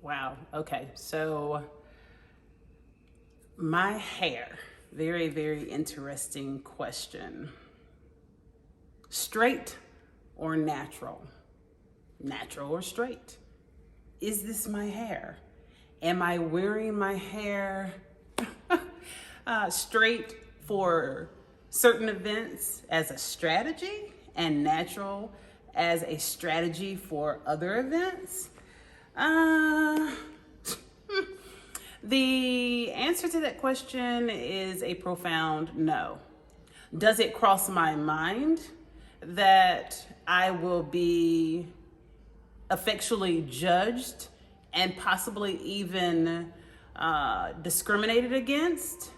Wow. Okay. So my hair, very, very interesting question. Straight or natural? Natural or straight? Is this my hair? Am I wearing my hair straight for certain events as a strategy and natural as a strategy for other events? Uh, the answer to that question is a profound no. Does it cross my mind that I will be effectually judged and possibly even discriminated against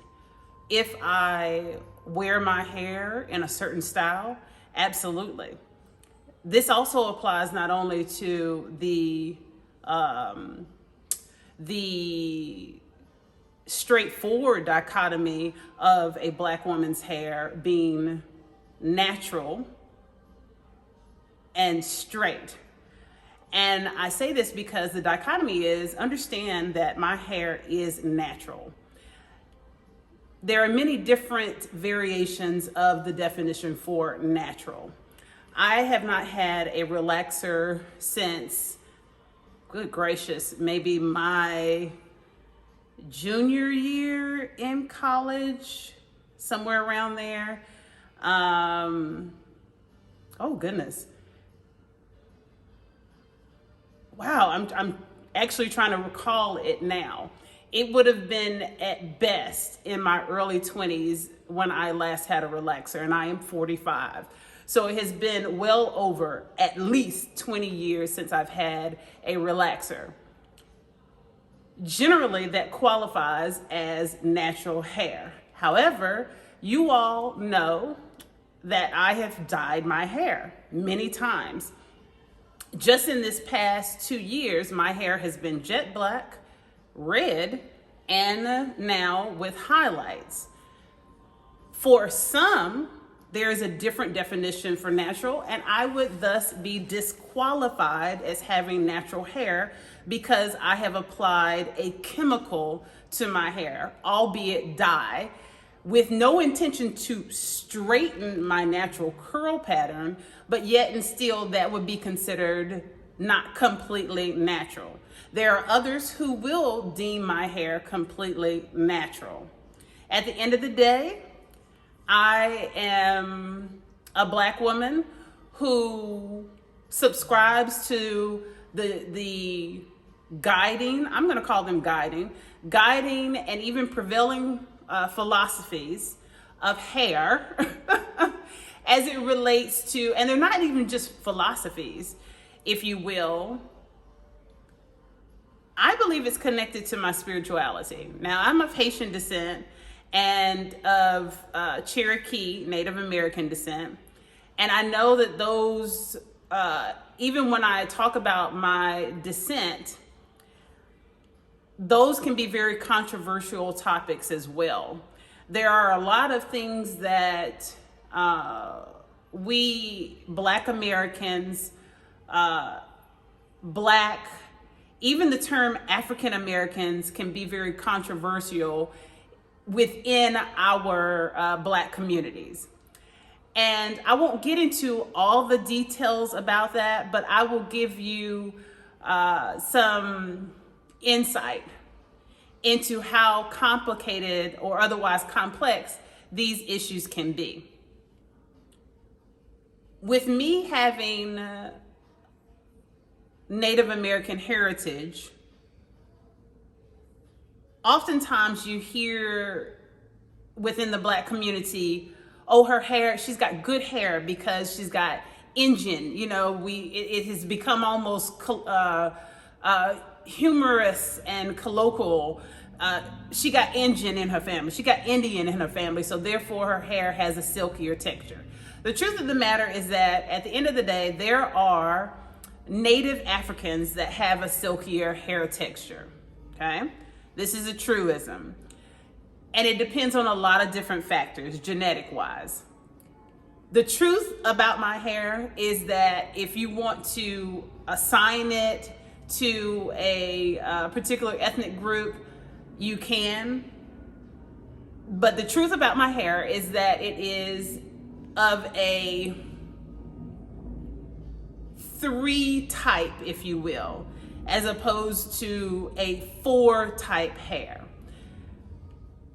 if I wear my hair in a certain style? Absolutely. This also applies not only to the straightforward dichotomy of a Black woman's hair being natural and straight. And I say this because the dichotomy is, understand that my hair is natural. There are many different variations of the definition for natural. I have not had a relaxer since, good gracious, maybe my junior year in college, somewhere around there. Oh goodness. Wow, I'm actually trying to recall it now. It would have been at best in my early 20s when I last had a relaxer, and I am 45. So it has been well over at least 20 years since I've had a relaxer. Generally, that qualifies as natural hair. However, you all know that I have dyed my hair many times. Just in this past 2 years, my hair has been jet black, red, and now with highlights. For some, there is a different definition for natural, and I would thus be disqualified as having natural hair because I have applied a chemical to my hair, albeit dye, with no intention to straighten my natural curl pattern, but yet and still that would be considered not completely natural. There are others who will deem my hair completely natural. At the end of the day, I am a Black woman who subscribes to the guiding, I'm gonna call them guiding and even prevailing philosophies of hair as it relates to, and they're not even just philosophies, if you will. I believe it's connected to my spirituality. Now, I'm of Haitian descent and of Cherokee Native American descent. And I know that those, even when I talk about my descent, those can be very controversial topics as well. There are a lot of things that we Black Americans, even the term African Americans can be very controversial within our Black communities. And I won't get into all the details about that, but I will give you some insight into how complicated or otherwise complex these issues can be. With me having Native American heritage, oftentimes you hear within the Black community, oh, her hair, she's got good hair because she's got Indian. You know, it has become almost humorous and colloquial. She got Indian in her family. She got Indian in her family, so therefore her hair has a silkier texture. The truth of the matter is that at the end of the day, there are Native Africans that have a silkier hair texture, okay? This is a truism. And it depends on a lot of different factors, genetic-wise. The truth about my hair is that if you want to assign it to a particular ethnic group, you can. But the truth about my hair is that it is of a 3 type, if you will, as opposed to a 4 type hair.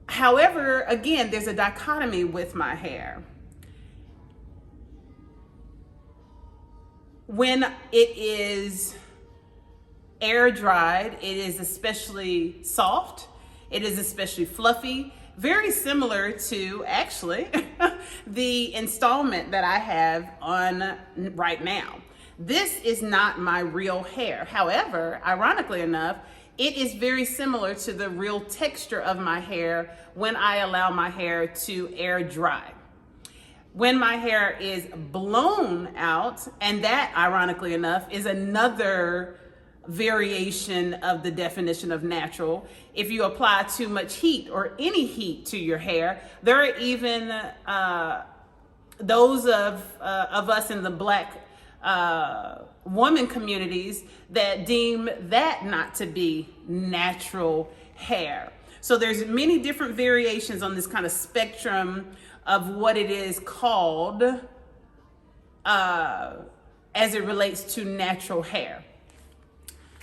However, again, there's a dichotomy with my hair. When it is air dried, it is especially soft. It is especially fluffy, very similar to actually the installment that I have on right now. This is not my real hair. However, ironically enough, it is very similar to the real texture of my hair when I allow my hair to air dry. When my hair is blown out, and that, ironically enough, is another variation of the definition of natural. If you apply too much heat or any heat to your hair, there are even those of us in the Black woman communities that deem that not to be natural hair. So there's many different variations on this kind of spectrum of what it is called as it relates to natural hair.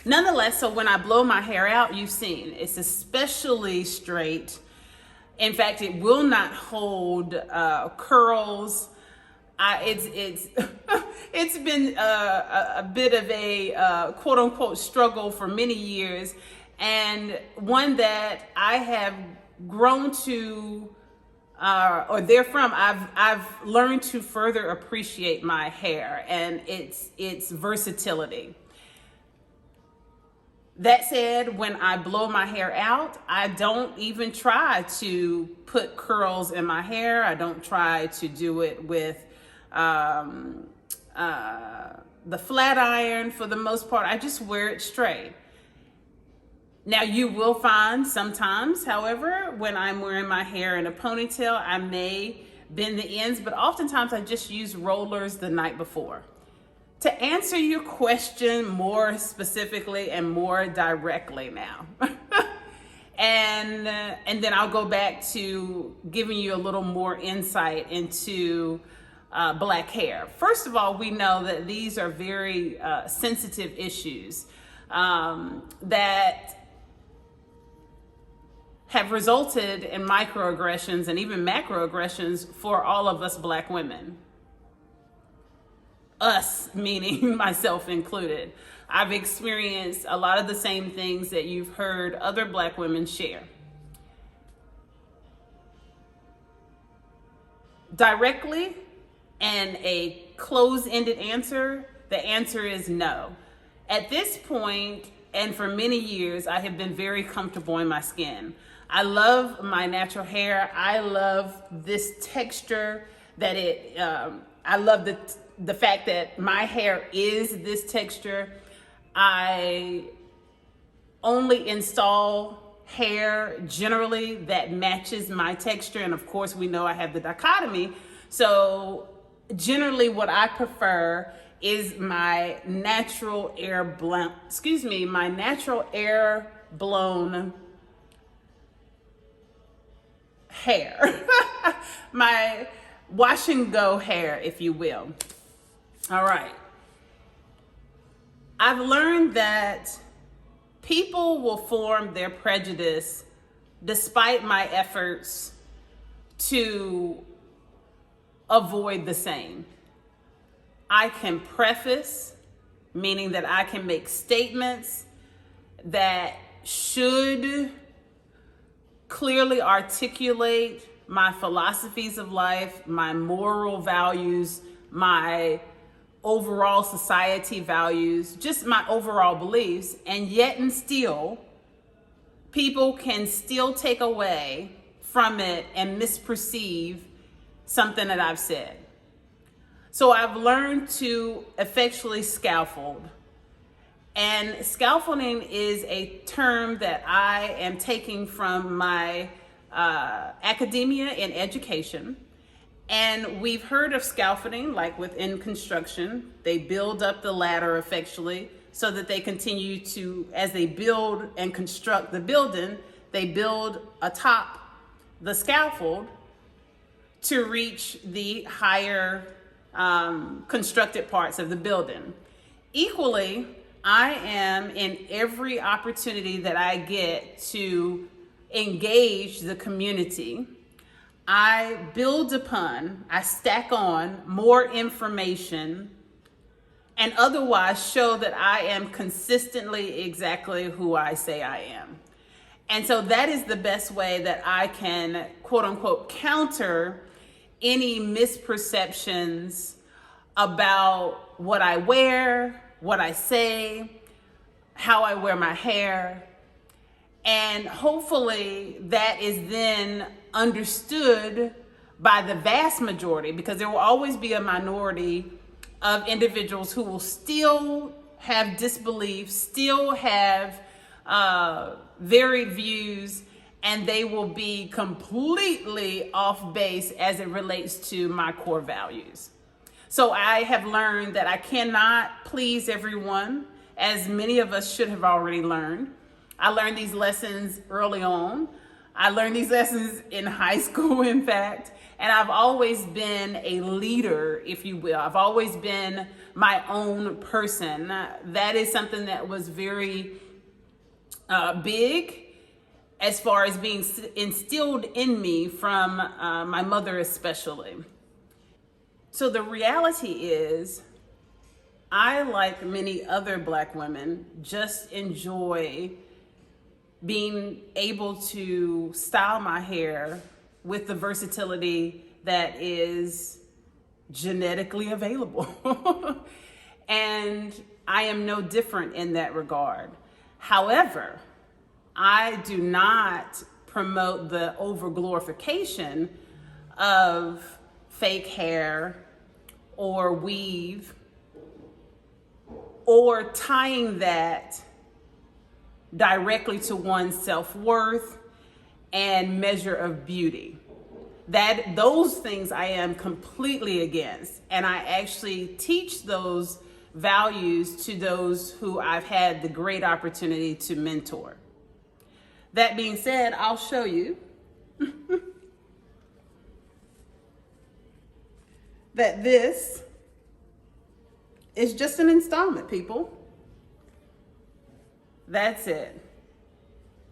Nonetheless, so when I blow my hair out, you've seen it's especially straight. In fact, it will not hold curls. It's been a bit of a quote unquote struggle for many years, and one that I have grown to, or therefrom, I've learned to further appreciate my hair and its versatility. That said, when I blow my hair out, I don't even try to put curls in my hair. I don't try to do it with the flat iron. For the most part, I just wear it straight. Now, you will find sometimes, however, when I'm wearing my hair in a ponytail, I may bend the ends, but oftentimes I just use rollers the night before. To answer your question more specifically and more directly now, and then I'll go back to giving you a little more insight into Black hair. First of all, we know that these are very sensitive issues that have resulted in microaggressions and even macroaggressions for all of us Black women. Us, meaning myself included. I've experienced a lot of the same things that you've heard other Black women share. Directly and a close-ended answer, the answer is no. At this point, and for many years, I have been very comfortable in my skin. I love my natural hair. I love this texture that I love the fact that my hair is this texture. I only install hair generally that matches my texture. And of course, we know I have the dichotomy. So generally what I prefer is my natural air blown hair. My wash and go hair, if you will. All right. I've learned that people will form their prejudice despite my efforts to avoid the same. I can preface, meaning that I can make statements that should clearly articulate my philosophies of life, my moral values, my overall society values, just my overall beliefs, and yet and still, people can still take away from it and misperceive something that I've said. So I've learned to effectually scaffold. And scaffolding is a term that I am taking from my academia and education. And we've heard of scaffolding, like within construction. They build up the ladder effectually so that they continue to, as they build and construct the building, they build atop the scaffold to reach the higher constructed parts of the building. Equally, I am in every opportunity that I get to engage the community. I build upon, I stack on more information and otherwise show that I am consistently exactly who I say I am. And so that is the best way that I can, quote unquote, counter any misperceptions about what I wear, what I say, how I wear my hair. And hopefully that is then understood by the vast majority, because there will always be a minority of individuals who will still have disbelief, still have varied views, and they will be completely off base as it relates to my core values. So I have learned that I cannot please everyone, as many of us should have already learned. I learned these lessons early on. I learned these lessons in high school, in fact, and I've always been a leader, if you will. I've always been my own person. That is something that was very big as far as being instilled in me from my mother especially. So the reality is, I, like many other Black women, just enjoy being able to style my hair with the versatility that is genetically available. And I am no different in that regard. However, I do not promote the overglorification of fake hair or weave, or tying that directly to one's self-worth and measure of beauty. Those things I am completely against, and I actually teach those values to those who I've had the great opportunity to mentor. That being said, I'll show you that this is just an installment, people. That's it.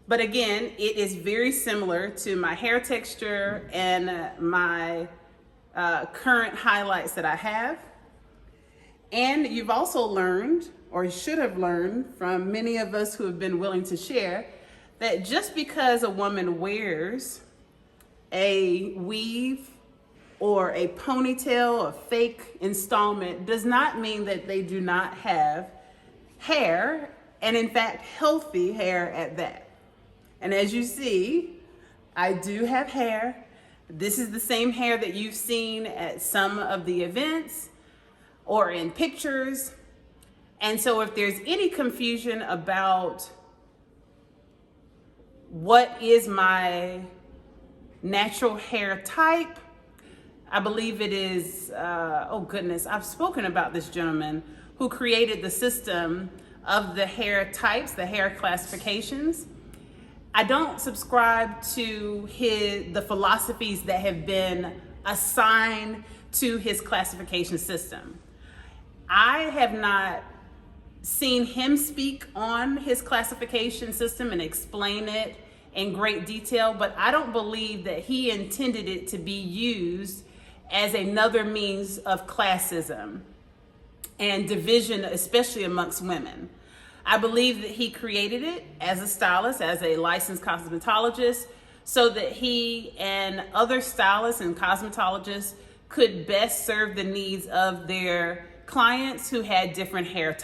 But again, it is very similar to my hair texture and my current highlights that I have. And you've also learned, or should have learned from many of us who have been willing to share, that just because a woman wears a weave or a ponytail, a fake installment, does not mean that they do not have hair, and in fact, healthy hair at that. And as you see, I do have hair. This is the same hair that you've seen at some of the events or in pictures. And so if there's any confusion about what is my natural hair type, I believe it is, oh goodness, I've spoken about this gentleman who created the system of the hair types, the hair classifications. I don't subscribe to the philosophies that have been assigned to his classification system. I have not seen him speak on his classification system and explain it in great detail, but I don't believe that he intended it to be used as another means of classism and division, especially amongst women. I believe that he created it as a stylist, as a licensed cosmetologist, so that he and other stylists and cosmetologists could best serve the needs of their clients who had different hair types.